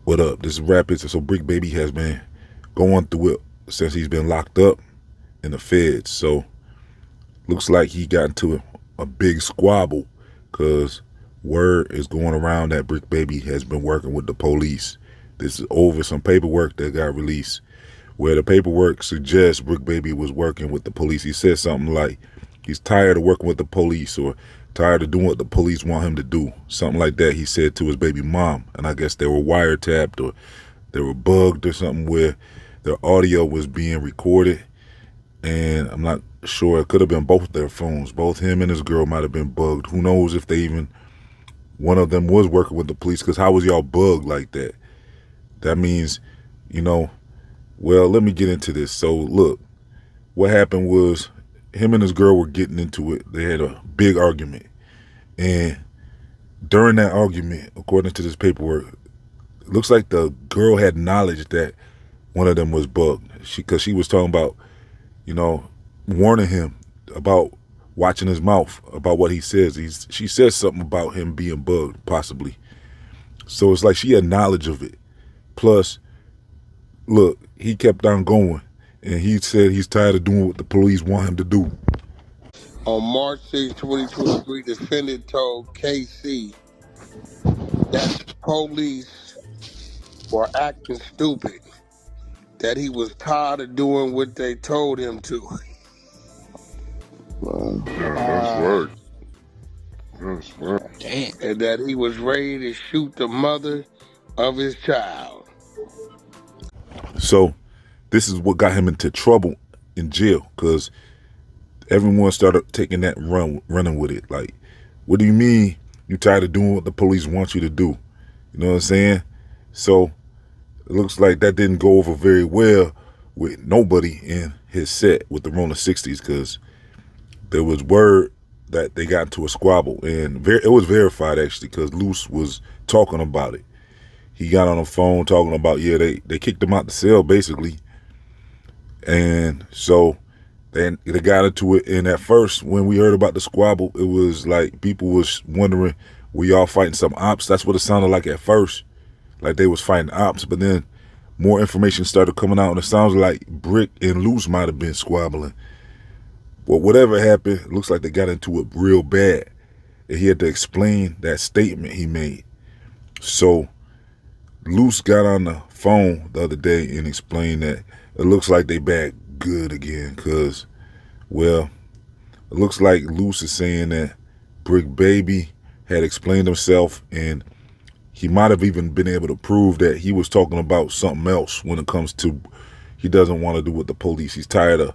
What up? This is Rapids. So Bricc Baby has been going through it since he's been locked up in the feds. So looks like he got into a big squabble because word is going around that Bricc Baby has been working with the police. This is over some paperwork that got released where the paperwork suggests Bricc Baby was working with the police. He said something like he's tired of working with the police or tired of doing what the police want him to do. Something like that he said to his baby mom. And I guess they were wiretapped or they were bugged or something where their audio was being recorded. And I'm not sure. It could have been both their phones. Both him and his girl might have been bugged. Who knows if they even, one of them was working with the police, because how was y'all bugged like that? That means, well, let me get into this. So look, what happened was him and his girl were getting into it. They had a big argument. And during that argument, according to this paperwork, it looks like the girl had knowledge that one of them was bugged. Because she was talking about, warning him about watching his mouth, about what he says. She says something about him being bugged, possibly. So it's like she had knowledge of it. Plus, look, he kept on going. And he said he's tired of doing what the police want him to do. On March 6, 2023, the defendant told KC that the police were acting stupid, that he was tired of doing what they told him to. That's work. That's work. Damn. And that he was ready to shoot the mother of his child. So this is what got him into trouble in jail, because everyone started taking that running with it. Like, what do you mean you tired of doing what the police want you to do? You know what I'm saying? So it looks like that didn't go over very well with nobody in his set with the Rona 60s, because there was word that they got into a squabble, and it was verified actually, because Luce was talking about it. He got on the phone talking about, they kicked him out the cell basically. And so they got into it. And at first, when we heard about the squabble, it was like people was wondering, were y'all fighting some ops? That's what it sounded like at first, like they was fighting ops. But then more information started coming out, and it sounds like Bricc and Luce might have been squabbling. Well, whatever happened, it looks like they got into it real bad. And he had to explain that statement he made. So Luce got on the phone the other day and explained that it looks like they back good again, because, well, it looks like Luce is saying that Bricc Baby had explained himself, and he might have even been able to prove that he was talking about something else when it comes to he doesn't want to do what the police. He's tired of,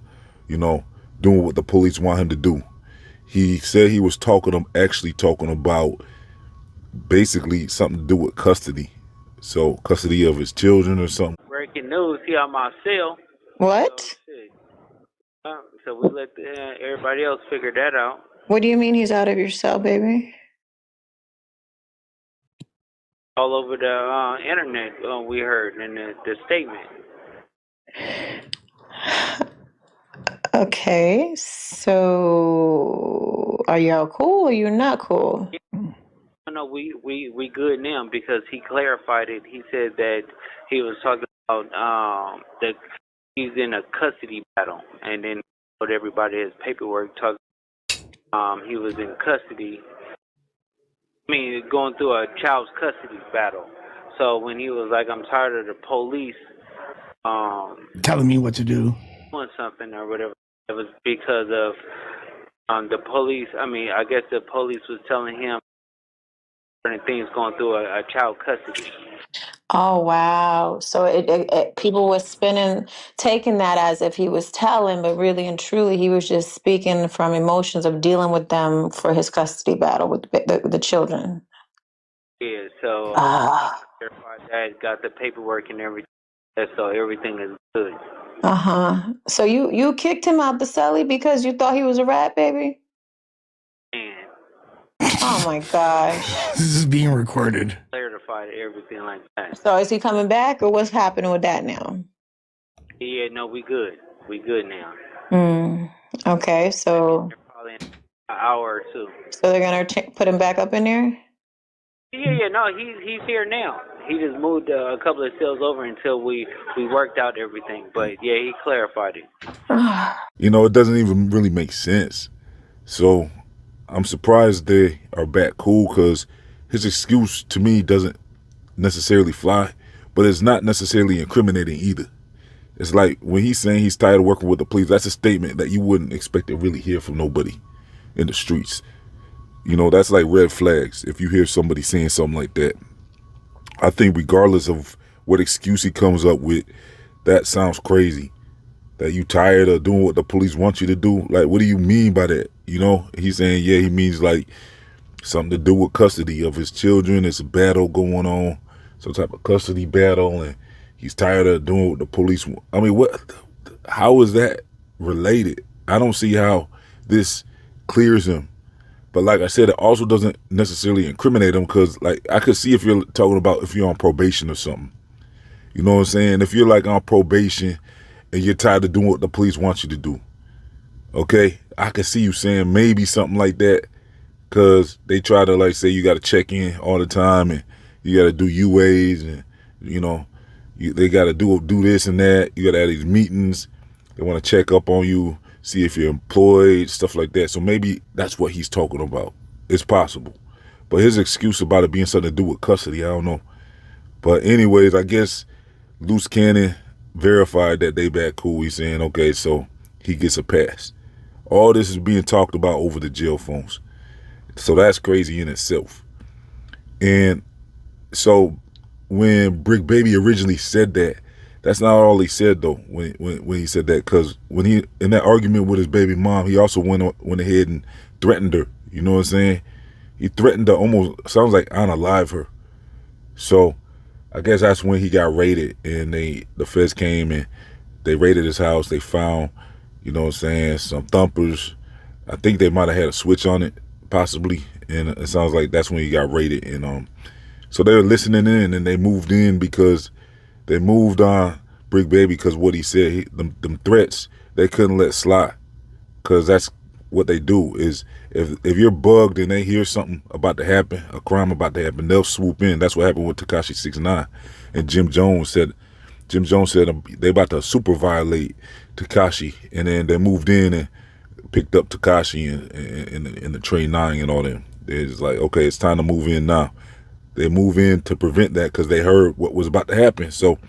doing what the police want him to do. He said he was actually talking about basically something to do with custody. So custody of his children or something. Breaking news here on my cell. What? So we let everybody else figure that out. What do you mean he's out of your cell, baby? All over the internet, we heard in the statement. Okay, so are y'all cool or you're not cool? No, we good now, because he clarified it. He said that he was talking about that he's in a custody battle, and then put everybody his paperwork talking. He was in custody. I mean, going through a child's custody battle. So when he was like, "I'm tired of the police," telling me what to do, doing something or whatever, it was because of the police. I mean, I guess the police was telling him certain things going through a child custody. Oh, wow. So it people were taking that as if he was telling, but really and truly he was just speaking from emotions of dealing with them for his custody battle with the children. Yeah, so verified that, got the paperwork and everything, so everything is good. So you kicked him out the celly because you thought he was a rat, baby? And oh my gosh. This is being recorded. Clarified everything like that. So is he coming back, or what's happening with that now? Yeah, no, we good. We good now. Okay, so probably in an hour or two. So they're gonna put him back up in there? Yeah, no, he's here now. he just moved a couple of cells over until we worked out everything. But yeah, he clarified it. You know, it doesn't even really make sense. So I'm surprised they are back cool, because his excuse to me doesn't necessarily fly, but it's not necessarily incriminating either. It's like when he's saying he's tired of working with the police, that's a statement that you wouldn't expect to really hear from nobody in the streets. You know, that's like red flags if you hear somebody saying something like that. I think regardless of what excuse he comes up with, that sounds crazy. That you tired of doing what the police want you to do. Like, what do you mean by that? You know, he's saying, yeah, he means like something to do with custody of his children. It's a battle going on, some type of custody battle, and he's tired of doing what the police want. I mean, how is that related? I don't see how this clears him. But like I said, it also doesn't necessarily incriminate him, because like I could see if you're talking about if you're on probation or something. You know what I'm saying? If you're like on probation and you're tired of doing what the police want you to do, okay, I could see you saying maybe something like that, because they try to like say you got to check in all the time and you got to do UAs and, you know, they got to do this and that. You got to have these meetings. They want to check up on you, see if you're employed, stuff like that. So maybe that's what he's talking about. It's possible. But his excuse about it being something to do with custody, I don't know. But anyways, I guess Luce Cannon verified that they back cool. He's saying, okay, so he gets a pass. All this is being talked about over the jail phones. So that's crazy in itself. And so when Bricc Baby originally said that, that's not all he said though. When he said that, because when he in that argument with his baby mom, he also went ahead and threatened her. You know what I'm saying? He threatened to almost, sounds like, unalive her. So I guess that's when he got raided, and the feds came and they raided his house. They found, you know what I'm saying, some thumpers. I think they might have had a switch on it, possibly, and it sounds like that's when he got raided. And so they were listening in, and they moved in because they moved on Bricc Baby because what he said, them threats, they couldn't let slide, because that's what they do. Is if you're bugged and they hear something about to happen, a crime about to happen, they'll swoop in. That's what happened with Tekashi 6ix9ine. And Jim Jones said they about to super violate Tekashi, and then they moved in and picked up Tekashi in the Trey 9 and all that. They're just like, okay, it's time to move in now. They move in to prevent that because they heard what was about to happen. So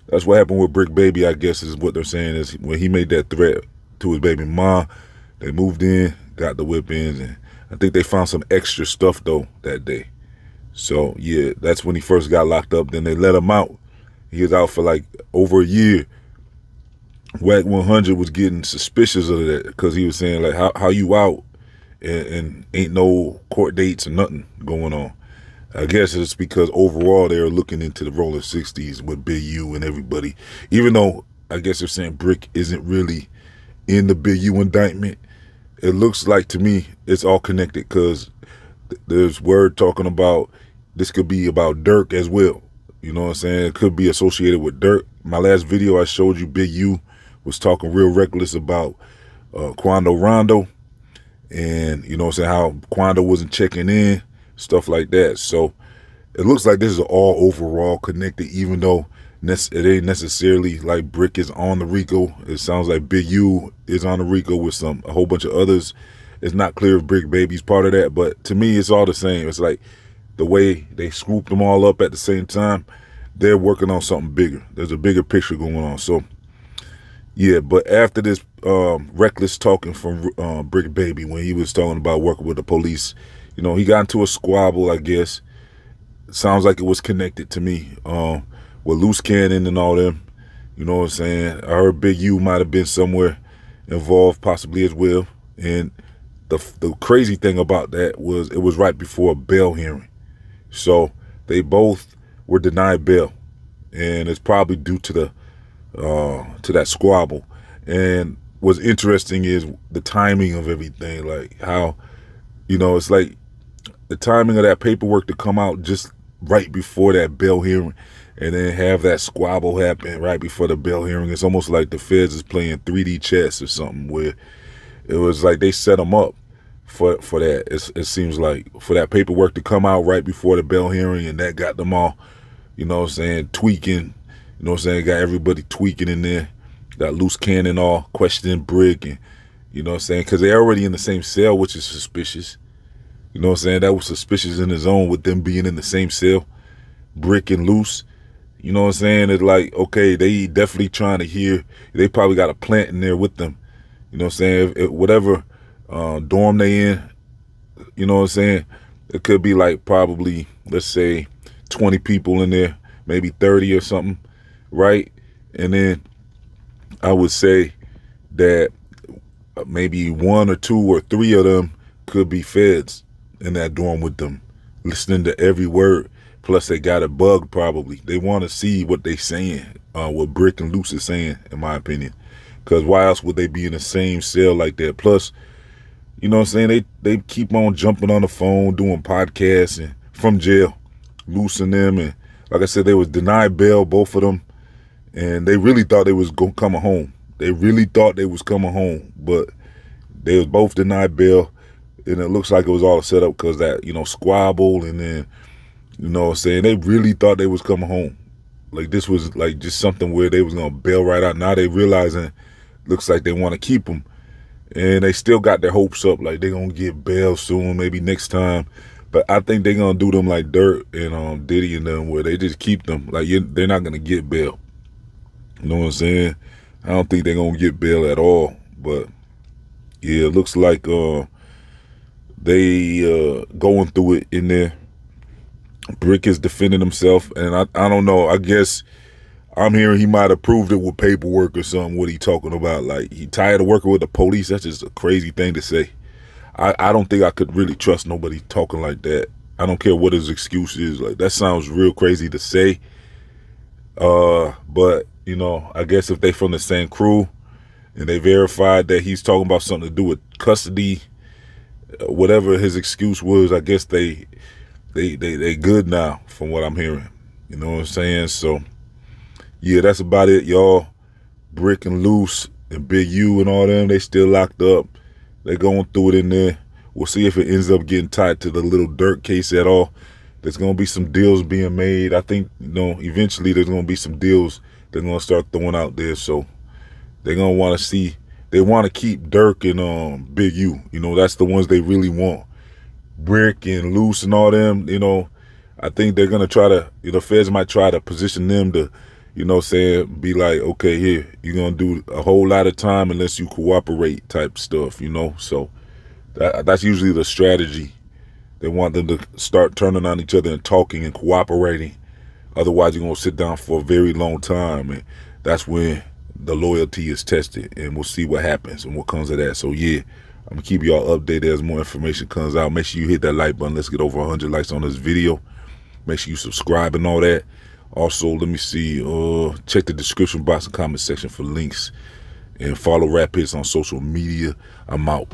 that's what happened with Bricc Baby, I guess, is what they're saying, is when he made that threat to his baby mom, they moved in, got the whip-ins, and I think they found some extra stuff, though, that day. So, yeah, that's when he first got locked up. Then they let him out. He was out for, like, over a year. Wack 100 was getting suspicious of that because he was saying, like, how you out and ain't no court dates or nothing going on. I guess it's because overall they were looking into the rolling 60s with Big U and everybody. Even though I guess they're saying Bricc isn't really in the Big U indictment, it looks like to me it's all connected, because there's word talking about this could be about Dirk as well. You know what I'm saying? It could be associated with Dirk. My last video I showed you, Big U was talking real reckless about Quando Rondo, and you know what I'm saying, how Quando wasn't checking in, stuff like that. So it looks like this is all overall connected, even though it ain't necessarily like Bricc is on the RICO. It sounds like Big U is on the RICO with a whole bunch of others. It's not clear if Bricc Baby's part of that, but to me it's all the same. It's like the way they scooped them all up at the same time, they're working on something bigger. There's a bigger picture going on. So yeah, but after this reckless talking from Bricc Baby, when he was talking about working with the police, you know, he got into a squabble, I guess. It sounds like it was connected to me with Luce Cannon and all them. You know what I'm saying? I heard Big U might have been somewhere involved, possibly as well. And the crazy thing about that was it was right before a bail hearing. So they both were denied bail. And it's probably due to that squabble. And what's interesting is the timing of everything, like how, you know, it's like the timing of that paperwork to come out just right before that bail hearing, and then have that squabble happen right before the bail hearing. It's almost like the feds is playing 3D chess or something, where it was like they set them up for that. It seems like for that paperwork to come out right before the bail hearing, and that got them all you know what I'm saying, tweaking, you know what I'm saying, got everybody tweaking in there, got Luce Cannon all questioning Bricc, and you know what I'm saying, because they're already in the same cell, which is suspicious. You know what I'm saying, that was suspicious in his own with them being in the same cell, Bricc and Luce. You know what I'm saying, it's like, okay, they definitely trying to hear, they probably got a plant in there with them. You know what I'm saying, whatever dorm they in, you know what I'm saying, it could be like probably, let's say, 20 people in there, maybe 30 or something, right? And then I would say that maybe 1 or 2 or 3 of them could be feds in that dorm with them, listening to every word. Plus they got a bug probably. They want to see what they saying, what Bricc and Luce is saying, in my opinion. Because why else would they be in the same cell like that? Plus, you know what I'm saying, they keep on jumping on the phone, doing podcasts and from jail, Luce them. And like I said, they was denied bail, both of them. And they really thought they was coming home. They really thought they was coming home. But they was both denied bail. And it looks like it was all set up because that, you know, squabble. And then, you know what I'm saying, they really thought they was coming home. Like this was like just something where they was going to bail right out. Now they realizing, looks like they want to keep them. And they still got their hopes up, like they gonna get bail soon, maybe next time. But I think they gonna do them like Dirt and Diddy and them, where they just keep them. Like they're not gonna get bail. You know what I'm saying? I don't think they're gonna get bail at all. But yeah, it looks like they going through it in there. Bricc is defending himself, and I don't know. I guess I'm hearing he might have proved it with paperwork or something. What he talking about? Like he tired of working with the police? That's just a crazy thing to say. I don't think I could really trust nobody talking like that. I don't care what his excuse is. Like that sounds real crazy to say. But you know, I guess if they from the same crew and they verified that he's talking about something to do with custody, whatever his excuse was, I guess they good now from what I'm hearing. You know what I'm saying? So yeah, that's about it, y'all. Bricc and Luce and Big U and all them, they still locked up. They going through it in there. We'll see if it ends up getting tied to the little Dirt case at all. There's going to be some deals being made. I think, you know, eventually there's going to be some deals they're going to start throwing out there. So they're going to want to see, they want to keep Dirk and Big U. You know, that's the ones they really want. Bricc and Luce and all them, you know, I think they're going to try to, you know, feds might try to position them to, you know, saying, be like, okay, here, you're going to do a whole lot of time unless you cooperate type stuff, you know. So that's usually the strategy. They want them to start turning on each other and talking and cooperating. Otherwise, you're going to sit down for a very long time. And that's when the loyalty is tested. And we'll see what happens and what comes of that. So, yeah, I'm going to keep y'all updated as more information comes out. Make sure you hit that like button. Let's get over 100 likes on this video. Make sure you subscribe and all that. Also, let me see, check the description box and comment section for links. And follow Rap HITZ on social media. I'm out.